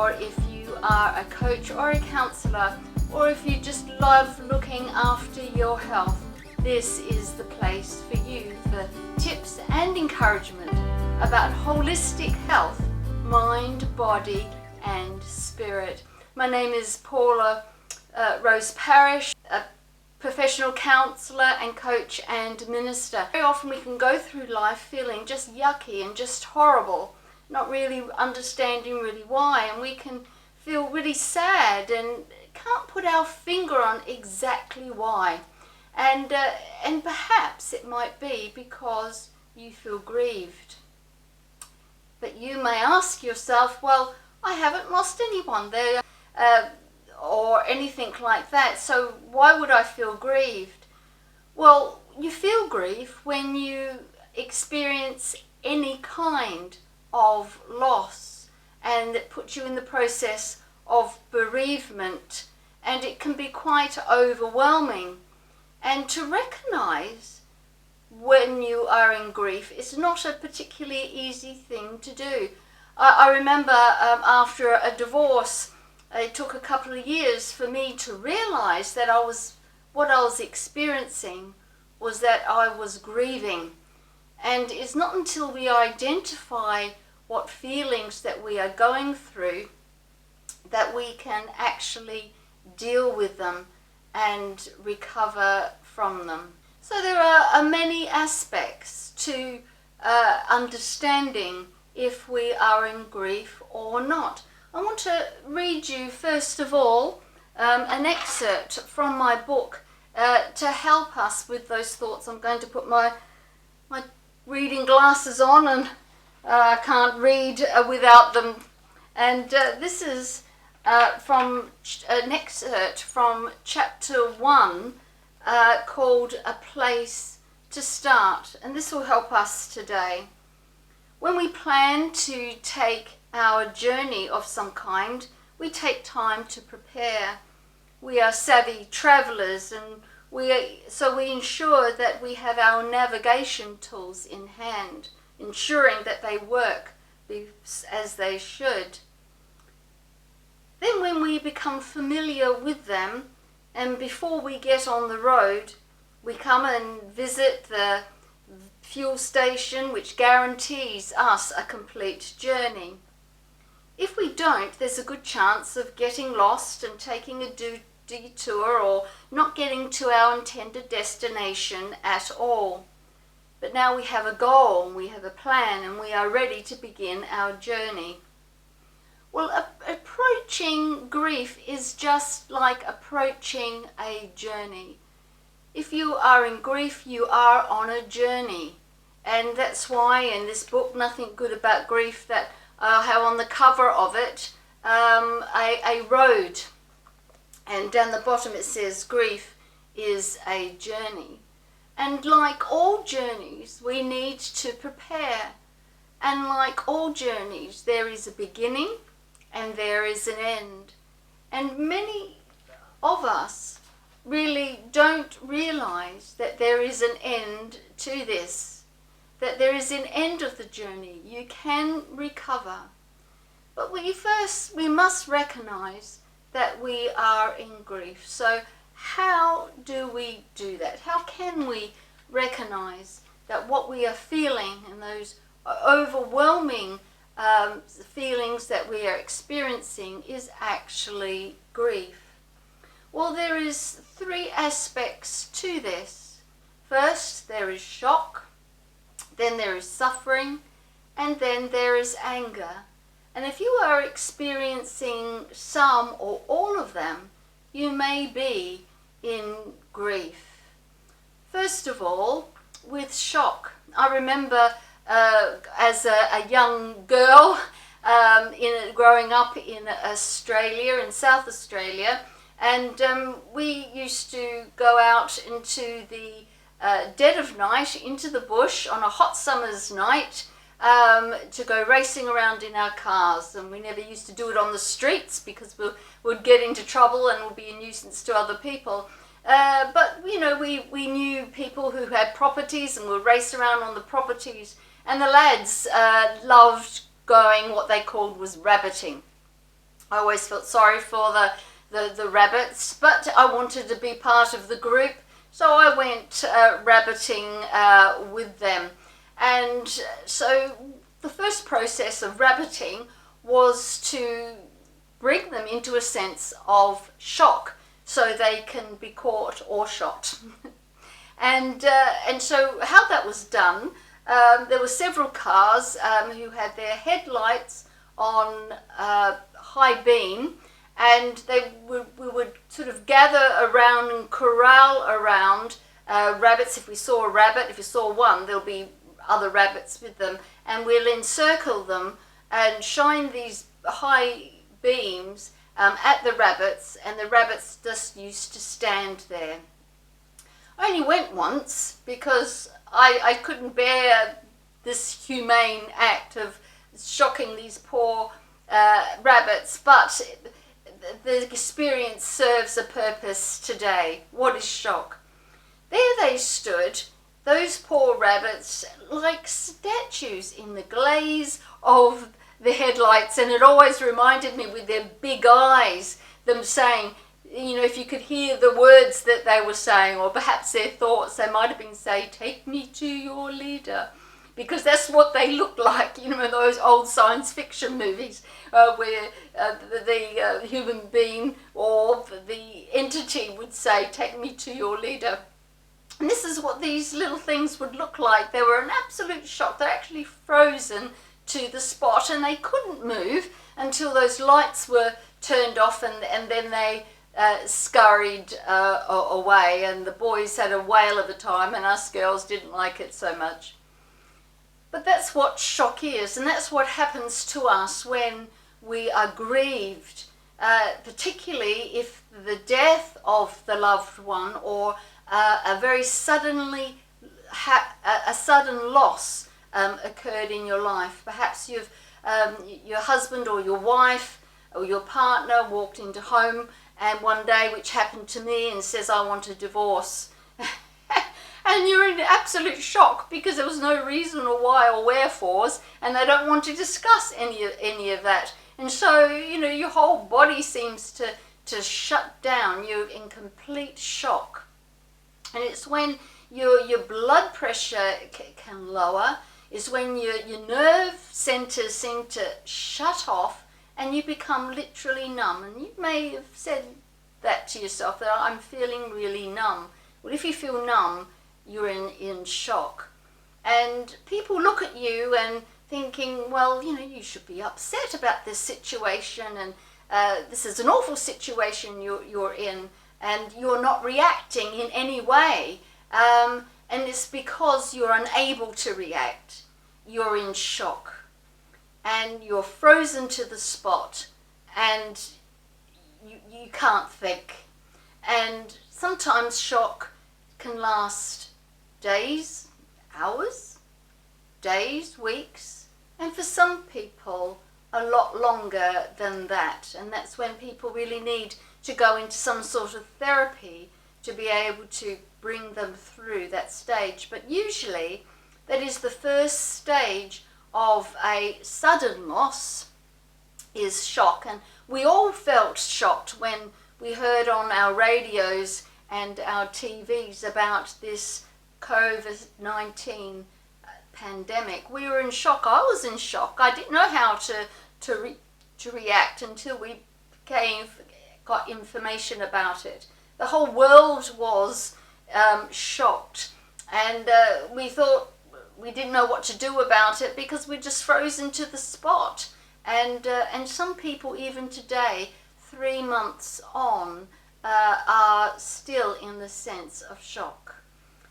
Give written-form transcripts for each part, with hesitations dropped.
or if you are a coach or a counsellor, or if you just love looking after your health, this is the place for you for tips and encouragement about holistic health, mind, body and spirit. My name is Paula Rose Parrish, a professional counsellor and coach and minister. Very often we can go through life feeling just yucky and just horrible, not really understanding really why, and we can feel really sad and can't put our finger on exactly why. And perhaps it might be because you feel grieved. But you may ask yourself, well, I haven't lost anyone there or anything like that, so why would I feel grieved? Well, you feel grief when you experience any kind of loss, and it puts you in the process of bereavement, and it can be quite overwhelming. And to recognize when you are in grief is not a particularly easy thing to do. I remember after a divorce, it took a couple of years for me to realize that what I was experiencing was that I was grieving. And it's not until we identify what feelings that we are going through that we can actually deal with them and recover from them. So there are many aspects to understanding if we are in grief or not. I want to read you first of all an excerpt from my book to help us with those thoughts. I'm going to put my reading glasses on, and I can't read without them. And this is from an excerpt from chapter 1 called A Place to Start, and this will help us today. When we plan to take our journey of some kind, we take time to prepare. We are savvy travellers, and so we ensure that we have our navigation tools in hand, ensuring that they work as they should. Then when we become familiar with them, and before we get on the road, we come and visit the fuel station, which guarantees us a complete journey. If we don't, there's a good chance of getting lost and taking a detour or not getting to our intended destination at all. But now we have a goal, we have a plan, and we are ready to begin our journey. Well, approaching grief is just like approaching a journey. If you are in grief, you are on a journey. And that's why in this book, Nothing Good About Grief, that I have on the cover of it a road. And down the bottom it says, grief is a journey. And like all journeys, we need to prepare. And like all journeys, there is a beginning and there is an end. And many of us really don't realize that there is an end to this, that there is an end of the journey. You can recover. But we must recognize that we are in grief. So how do we do that? How can we recognize that what we are feeling and those overwhelming feelings that we are experiencing is actually grief? Well, there is 3 aspects to this. First, there is shock, then there is suffering, and then there is anger. And if you are experiencing some or all of them, you may be in grief. First of all, with shock. I remember as a young girl growing up in Australia, in South Australia, and we used to go out into the dead of night, into the bush on a hot summer's night to go racing around in our cars. And we never used to do it on the streets because we'd get into trouble and would be a nuisance to other people. But you know, we knew people who had properties and would race around on the properties, and the lads loved going what they called was rabbiting. I always felt sorry for the rabbits, but I wanted to be part of the group, so I went rabbiting with them. And so the first process of rabbiting was to bring them into a sense of shock so they can be caught or shot. And so how that was done, there were several cars who had their headlights on high beam, and we would sort of gather around and corral around rabbits. If we saw a rabbit, if you saw one, there'll be other rabbits with them, and we'll encircle them and shine these high beams at the rabbits, and the rabbits just used to stand there. I only went once because I couldn't bear this humane act of shocking these poor rabbits, but the experience serves a purpose today. What is shock? There they stood, those poor rabbits, like statues in the glaze of the headlights, and it always reminded me with their big eyes, them saying, you know, if you could hear the words that they were saying, or perhaps their thoughts, they might have been saying, "Take me to your leader," because that's what they look like, you know, in those old science fiction movies where the human being or the entity would say, "Take me to your leader." And this is what these little things would look like. They were an absolute shock. They're actually frozen to the spot, and they couldn't move until those lights were turned off, and then they scurried away, and the boys had a whale of a time, and us girls didn't like it so much. But that's what shock is, and that's what happens to us when we are grieved, particularly if the death of the loved one or a very sudden loss occurred in your life. Perhaps your husband or your wife or your partner walked into home and one day, which happened to me, and says, "I want a divorce." And you're in absolute shock because there was no reason or why or wherefores, and they don't want to discuss any of that. And so, you know, your whole body seems to shut down. You're in complete shock. And it's when your blood pressure can lower, is when your nerve centers seem to shut off, and you become literally numb. And you may have said that to yourself, that I'm feeling really numb. Well, if you feel numb, you're in shock. And people look at you and thinking, well, you know, you should be upset about this situation, and this is an awful situation you're in, and you're not reacting in any way. And it's because you're unable to react. You're in shock. And you're frozen to the spot, and you can't think. And sometimes shock can last days, hours, days, weeks, and for some people a lot longer than that. And that's when people really need to go into some sort of therapy to be able to bring them through that stage. But usually that is the first stage of a sudden loss, is shock. And we all felt shocked when we heard on our radios and our TVs about this COVID-19 pandemic. We were in shock. I was in shock. I didn't know how to react until we got information about it. The whole world was shocked, and we thought we didn't know what to do about it because we're just frozen to the spot. And some people even today, 3 months on, are still in the sense of shock.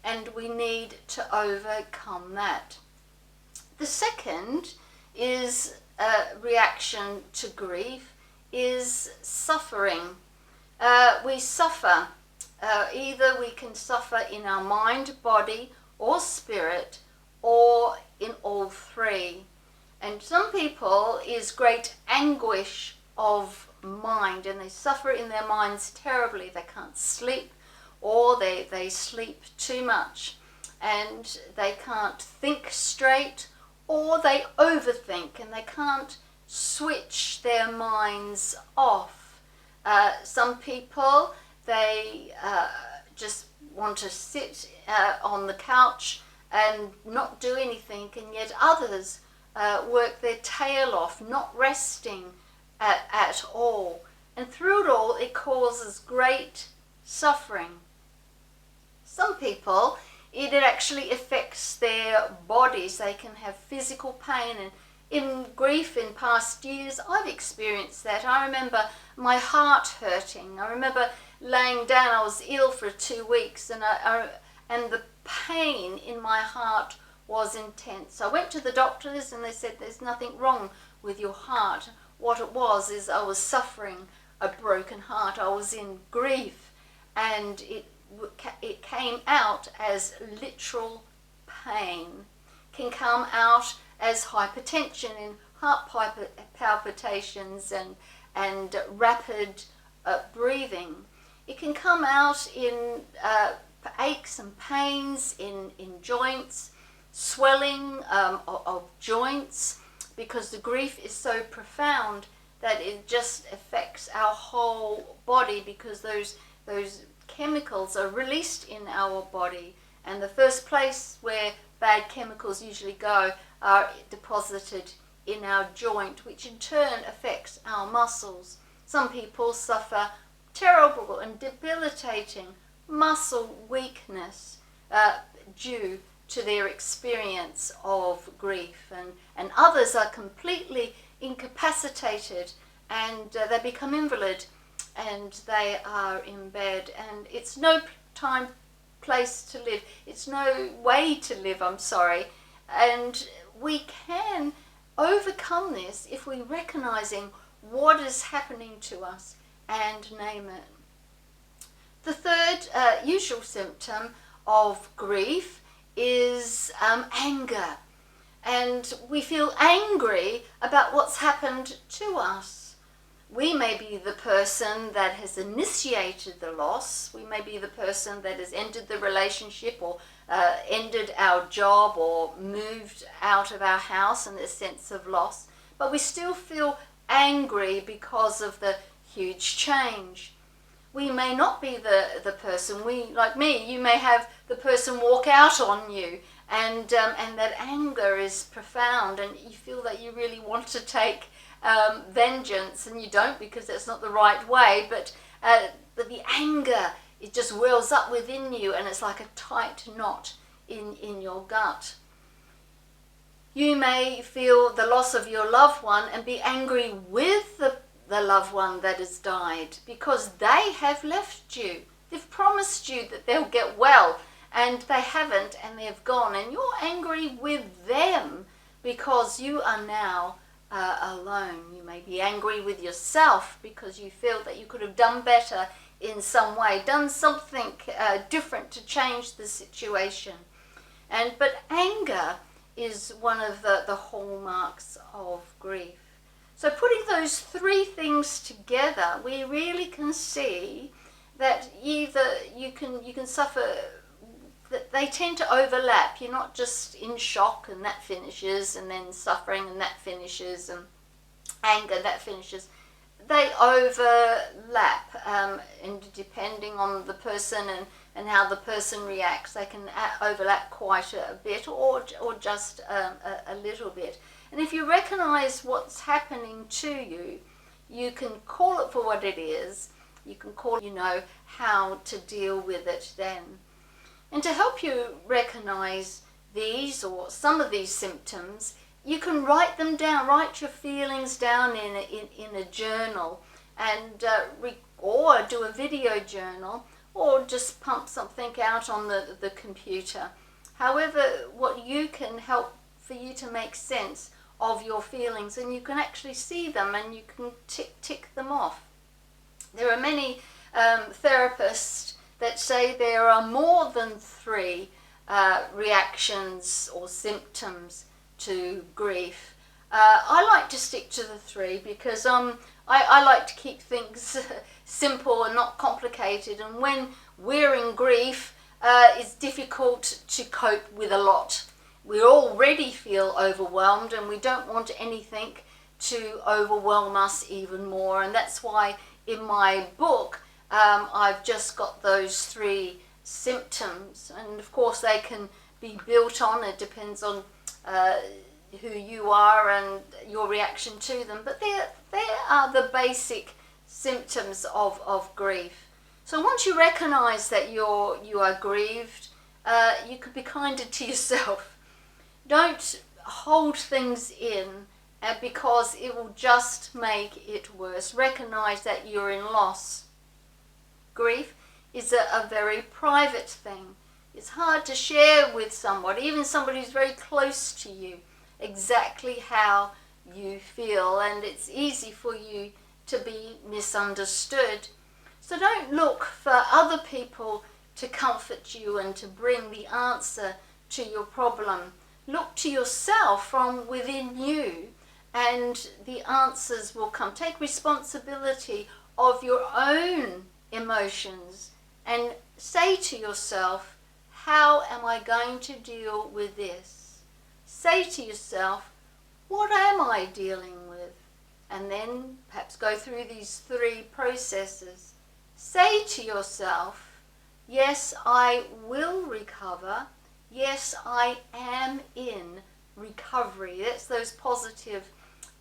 And we need to overcome that. The second is reaction to grief, is suffering. We suffer. Either we can suffer in our mind, body, or spirit, or in all three. And some people is great anguish of mind, and they suffer in their minds terribly. They can't sleep, or they sleep too much, and they can't think straight, or they overthink, and they can't switch their minds off. Some people, they just want to sit on the couch and not do anything, and yet others work their tail off, not resting at all. And through it all, it causes great suffering. Some people, it actually affects their bodies. They can have physical pain, and in grief in past years, I've experienced that. I remember my heart hurting. I remember laying down. I was ill for 2 weeks, and the pain in my heart was intense. I went to the doctors, and they said there's nothing wrong with your heart. What it was is I was suffering a broken heart. I was in grief, and it came out as literal pain. Can come out as hypertension and heart palpitations and rapid breathing. It can come out in aches and pains in joints, swelling of joints, because the grief is so profound that it just affects our whole body, because those chemicals are released in our body, and the first place where bad chemicals usually go are deposited in our joint, which in turn affects our muscles. Some people suffer terrible and debilitating muscle weakness due to their experience of grief, and others are completely incapacitated, and they become invalid, and they are in bed, and it's no place to live. It's no way to live, I'm sorry. And we can overcome this if we're recognizing what is happening to us and name it. The third usual symptom of grief is anger. And we feel angry about what's happened to us. We may be the person that has initiated the loss. We may be the person that has ended the relationship, or ended our job, or moved out of our house in this sense of loss. But we still feel angry because of the huge change. We may not be the person. Like me, you may have the person walk out on you, and that anger is profound, and you feel that you really want to take vengeance, and you don't, because that's not the right way, but the anger, it just wells up within you, and it's like a tight knot in your gut. You may feel the loss of your loved one and be angry with the loved one that has died, because they have left you. They've promised you that they'll get well, and they haven't, and they've gone, and you're angry with them because you are now alone. You may be angry with yourself because you feel that you could have done better in some way, done something different to change the situation. But anger is one of the hallmarks of grief. So putting those three things together, we really can see that either you can suffer, that they tend to overlap. You're not just in shock and that finishes, and then suffering and that finishes, and anger that finishes. They overlap, and depending on the person and how the person reacts, they can overlap quite a bit, or just a little bit. And if you recognize what's happening to you, you can call it for what it is. You can know how to deal with it then. And to help you recognize these, or some of these symptoms, you can write them down. Write your feelings down in a journal, and or do a video journal, or just pump something out on the computer. However, what you can help for you to make sense of your feelings, and you can actually see them, and you can tick them off. There are many therapists that say there are more than 3 reactions or symptoms to grief. I like to stick to the 3 because I like to keep things simple and not complicated, and when we're in grief, it's difficult to cope with a lot. We already feel overwhelmed, and we don't want anything to overwhelm us even more. And that's why in my book I've just got those 3 symptoms, and of course they can be built on. It depends on who you are and your reaction to them, but they are the basic symptoms of grief. So once you recognize that you are grieved, you can be kinder to yourself. Don't hold things in because it will just make it worse. Recognize that you're in loss. Grief is a very private thing. It's hard to share with somebody, even somebody who's very close to you, exactly how you feel, and it's easy for you to be misunderstood. So don't look for other people to comfort you and to bring the answer to your problem. Look to yourself from within you, and the answers will come. Take responsibility of your own emotions and say to yourself, how am I going to deal with this? Say to yourself, what am I dealing with? And then perhaps go through these 3 processes. Say to yourself, yes, I will recover. Yes, I am in recovery. That's those positive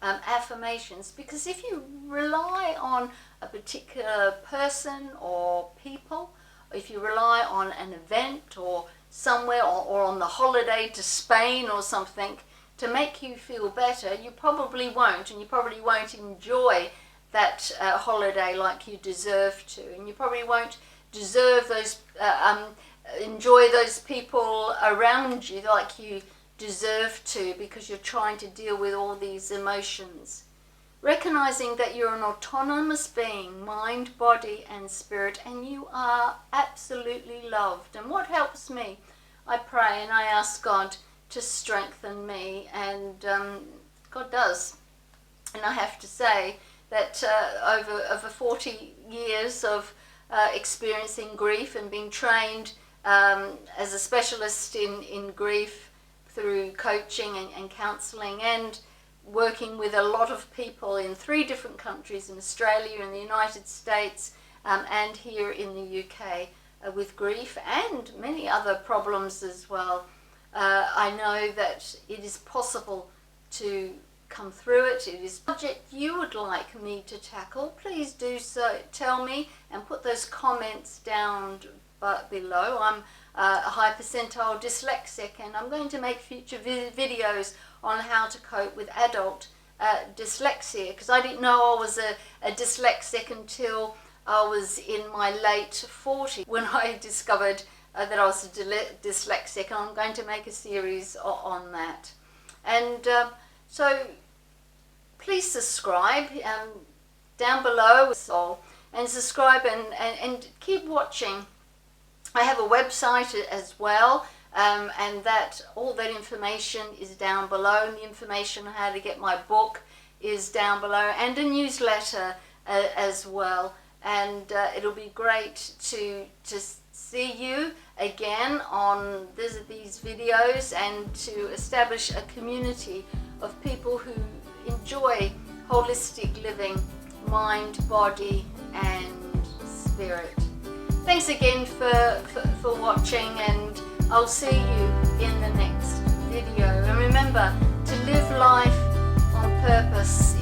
affirmations. Because if you rely on a particular person or people, if you rely on an event or somewhere, or on the holiday to Spain or something to make you feel better, you probably won't, and you probably won't enjoy that holiday like you deserve to, and you probably won't deserve those enjoy those people around you like you deserve to, because you're trying to deal with all these emotions. Recognizing that you're an autonomous being, mind, body and spirit, and you are absolutely loved. And what helps me, I pray and I ask God to strengthen me, and God does. And I have to say that over 40 years of experiencing grief and being trained as a specialist in grief through coaching and counselling, and working with a lot of people in 3 different countries, in Australia, in the United States, and here in the UK, with grief and many other problems as well. I know that it is possible to come through it. It is a subject you would like me to tackle. Please do so. Tell me and put those comments down below. I'm a high percentile dyslexic, and I'm going to make future videos on how to cope with adult dyslexia, because I didn't know I was a dyslexic until I was in my late 40s when I discovered that I was a dyslexic, and I'm going to make a series on that. And so please subscribe down below and subscribe and keep watching. I have a website as well, and that all that information is down below, and the information on how to get my book is down below, and a newsletter as well. And it'll be great to see you again on these videos, and to establish a community of people who enjoy holistic living, mind, body and spirit. Thanks again for watching, and I'll see you in the next video. And remember to live life on purpose